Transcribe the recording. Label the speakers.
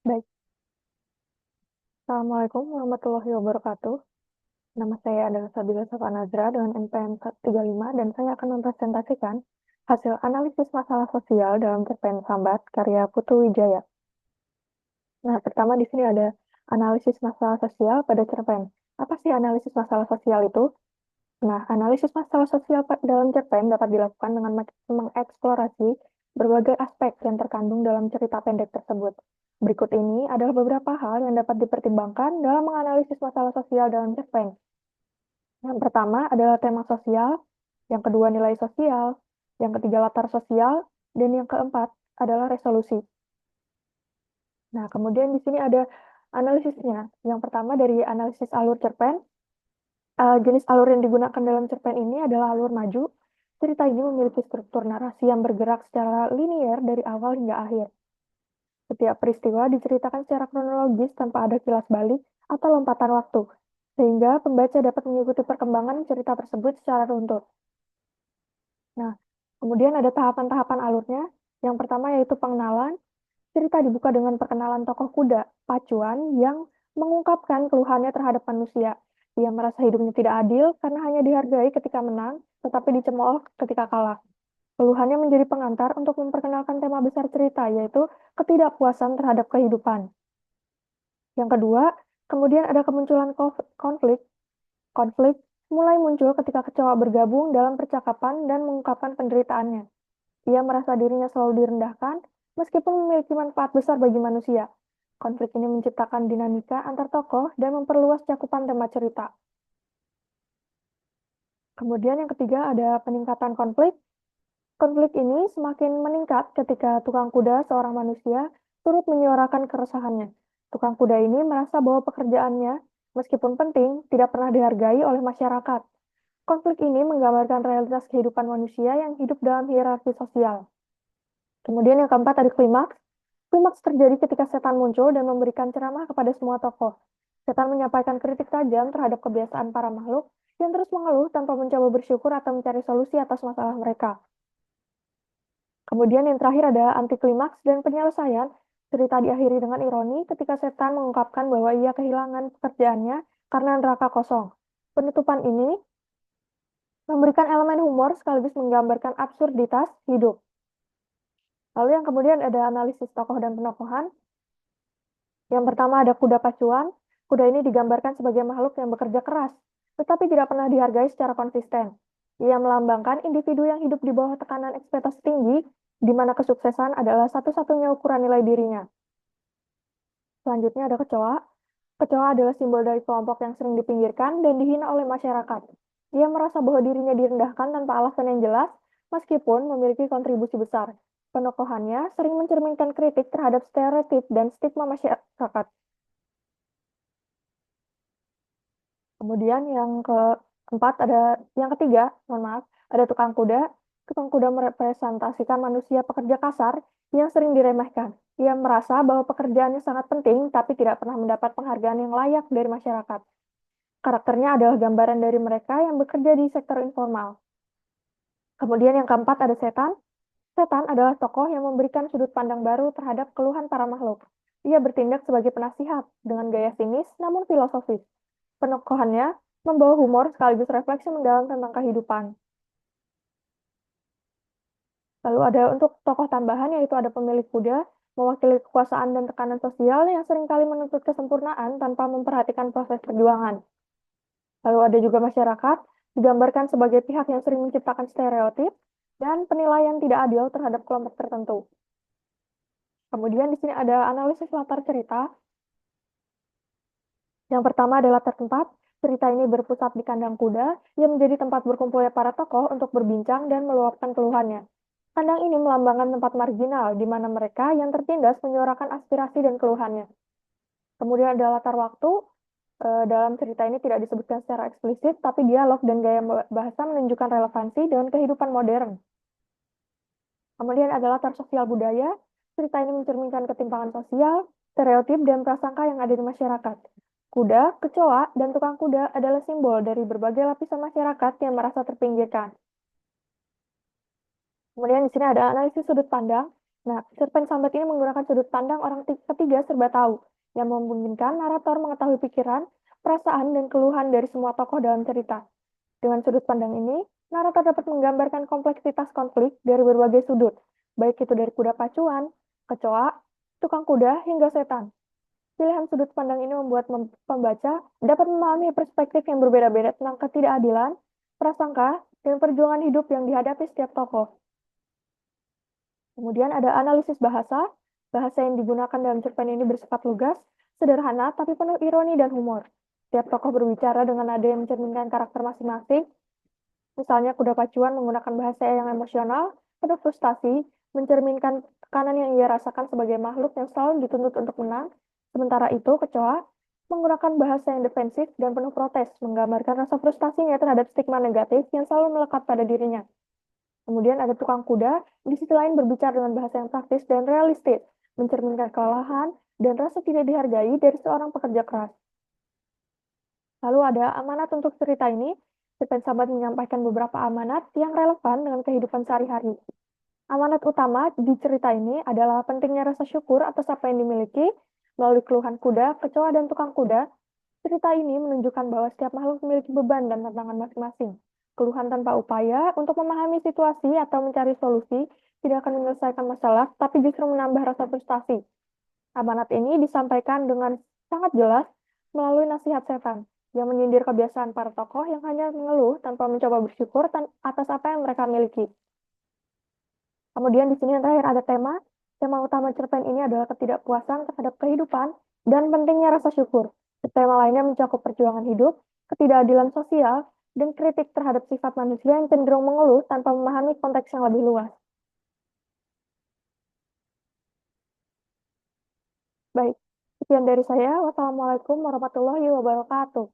Speaker 1: Baik, Assalamualaikum warahmatullahi wabarakatuh. Nama saya adalah Sabila Safa Nazra dengan NPM 35 dan saya akan mempresentasikan hasil analisis masalah sosial dalam cerpen Sambat karya Putu Wijaya. Nah, pertama di sini ada analisis masalah sosial pada cerpen. Apa sih analisis masalah sosial itu? Nah, analisis masalah sosial dalam cerpen dapat dilakukan dengan mengeksplorasi berbagai aspek yang terkandung dalam cerita pendek tersebut. Berikut ini adalah beberapa hal yang dapat dipertimbangkan dalam menganalisis masalah sosial dalam cerpen. Yang pertama adalah tema sosial, yang kedua nilai sosial, yang ketiga latar sosial, dan yang keempat adalah resolusi. Nah, kemudian di sini ada analisisnya. Yang pertama dari analisis alur cerpen. Jenis alur yang digunakan dalam cerpen ini adalah alur maju. Cerita ini memiliki struktur narasi yang bergerak secara linier dari awal hingga akhir. Setiap peristiwa diceritakan secara kronologis tanpa ada kilas balik atau lompatan waktu, sehingga pembaca dapat mengikuti perkembangan cerita tersebut secara runtut. Nah, kemudian ada tahapan-tahapan alurnya. Yang pertama yaitu pengenalan. Cerita dibuka dengan perkenalan tokoh kuda, Pacuan, yang mengungkapkan keluhannya terhadap manusia. Ia merasa hidupnya tidak adil karena hanya dihargai ketika menang, tetapi dicemooh ketika kalah. Keluhannya menjadi pengantar untuk memperkenalkan tema besar cerita, yaitu ketidakpuasan terhadap kehidupan. Yang kedua, kemudian ada kemunculan konflik. Konflik mulai muncul ketika kecoa bergabung dalam percakapan dan mengungkapkan penderitaannya. Ia merasa dirinya selalu direndahkan, meskipun memiliki manfaat besar bagi manusia. Konflik ini menciptakan dinamika antar tokoh dan memperluas cakupan tema cerita. Kemudian yang ketiga ada peningkatan konflik. Konflik ini semakin meningkat ketika tukang kuda, seorang manusia, turut menyuarakan keresahannya. Tukang kuda ini merasa bahwa pekerjaannya, meskipun penting, tidak pernah dihargai oleh masyarakat. Konflik ini menggambarkan realitas kehidupan manusia yang hidup dalam hierarki sosial. Kemudian yang keempat ada klimaks. Klimaks terjadi ketika setan muncul dan memberikan ceramah kepada semua tokoh. Setan menyampaikan kritik tajam terhadap kebiasaan para makhluk yang terus mengeluh tanpa mencoba bersyukur atau mencari solusi atas masalah mereka. Kemudian yang terakhir ada anti klimaks dan penyelesaian. Cerita diakhiri dengan ironi ketika setan mengungkapkan bahwa ia kehilangan pekerjaannya karena neraka kosong. Penutupan ini memberikan elemen humor sekaligus menggambarkan absurditas hidup. Lalu yang kemudian ada analisis tokoh dan penokohan. Yang pertama ada kuda pacuan. Kuda ini digambarkan sebagai makhluk yang bekerja keras, tetapi tidak pernah dihargai secara konsisten. Ia melambangkan individu yang hidup di bawah tekanan ekspektasi tinggi, di mana kesuksesan adalah satu-satunya ukuran nilai dirinya. Selanjutnya ada kecoa. Kecoa adalah simbol dari kelompok yang sering dipinggirkan dan dihina oleh masyarakat. Ia merasa bahwa dirinya direndahkan tanpa alasan yang jelas, meskipun memiliki kontribusi besar. Penokohannya sering mencerminkan kritik terhadap stereotip dan stigma masyarakat. Kemudian yang ketiga, mohon maaf, ada tukang kuda. Tukang kuda merepresentasikan manusia pekerja kasar yang sering diremehkan. Ia merasa bahwa pekerjaannya sangat penting, tapi tidak pernah mendapat penghargaan yang layak dari masyarakat. Karakternya adalah gambaran dari mereka yang bekerja di sektor informal. Kemudian yang keempat ada setan. Setan adalah tokoh yang memberikan sudut pandang baru terhadap keluhan para makhluk. Ia bertindak sebagai penasihat dengan gaya sinis namun filosofis. Penokohannya membawa humor sekaligus refleksi mendalam tentang kehidupan. Lalu ada untuk tokoh tambahan yaitu ada pemilik kuda, mewakili kekuasaan dan tekanan sosial yang seringkali menuntut kesempurnaan tanpa memperhatikan proses perjuangan. Lalu ada juga masyarakat, digambarkan sebagai pihak yang sering menciptakan stereotip dan penilaian tidak adil terhadap kelompok tertentu. Kemudian di sini ada analisis latar cerita. Yang pertama adalah latar tempat. Cerita ini berpusat di kandang kuda yang menjadi tempat berkumpulnya para tokoh untuk berbincang dan meluapkan keluhannya. Kandang ini melambangkan tempat marginal di mana mereka yang tertindas menyuarakan aspirasi dan keluhannya. Kemudian ada latar waktu. Dalam cerita ini tidak disebutkan secara eksplisit, tapi dialog dan gaya bahasa menunjukkan relevansi dengan kehidupan modern. Kemudian ada latar sosial budaya. Cerita ini mencerminkan ketimpangan sosial, stereotip, dan prasangka yang ada di masyarakat. Kuda, kecoa, dan tukang kuda adalah simbol dari berbagai lapisan masyarakat yang merasa terpinggirkan. Kemudian di sini ada analisis sudut pandang. Nah, cerpen sambat ini menggunakan sudut pandang orang ketiga serba tahu, yang memungkinkan narator mengetahui pikiran, perasaan, dan keluhan dari semua tokoh dalam cerita. Dengan sudut pandang ini, narator dapat menggambarkan kompleksitas konflik dari berbagai sudut, baik itu dari kuda pacuan, kecoa, tukang kuda, hingga setan. Pilihan sudut pandang ini membuat pembaca dapat memahami perspektif yang berbeda-beda tentang ketidakadilan, prasangka, dan perjuangan hidup yang dihadapi setiap tokoh. Kemudian ada analisis bahasa. Bahasa yang digunakan dalam cerpen ini bersifat lugas, sederhana, tapi penuh ironi dan humor. Setiap tokoh berbicara dengan nada yang mencerminkan karakter masing-masing. Misalnya kuda pacuan menggunakan bahasa yang emosional, penuh frustasi, mencerminkan tekanan yang ia rasakan sebagai makhluk yang selalu dituntut untuk menang. Sementara itu, kecoa menggunakan bahasa yang defensif dan penuh protes, menggambarkan rasa frustasinya terhadap stigma negatif yang selalu melekat pada dirinya. Kemudian ada tukang kuda, di sisi lain berbicara dengan bahasa yang praktis dan realistis, mencerminkan kelelahan dan rasa tidak dihargai dari seorang pekerja keras. Lalu ada amanat untuk cerita ini. Cerpen Sambat menyampaikan beberapa amanat yang relevan dengan kehidupan sehari-hari. Amanat utama di cerita ini adalah pentingnya rasa syukur atas apa yang dimiliki. Melalui keluhan kuda, kecoa, dan tukang kuda, cerita ini menunjukkan bahwa setiap makhluk memiliki beban dan tantangan masing-masing. Keluhan tanpa upaya untuk memahami situasi atau mencari solusi tidak akan menyelesaikan masalah, tapi justru menambah rasa frustasi. Amanat ini disampaikan dengan sangat jelas melalui nasihat setan yang menyindir kebiasaan para tokoh yang hanya mengeluh tanpa mencoba bersyukur atas apa yang mereka miliki. Kemudian di sini yang terakhir ada tema. Tema utama cerpen ini adalah ketidakpuasan terhadap kehidupan dan pentingnya rasa syukur. Tema lainnya mencakup perjuangan hidup, ketidakadilan sosial, dan kritik terhadap sifat manusia yang cenderung mengeluh tanpa memahami konteks yang lebih luas. Baik, sekian dari saya. Wassalamualaikum warahmatullahi wabarakatuh.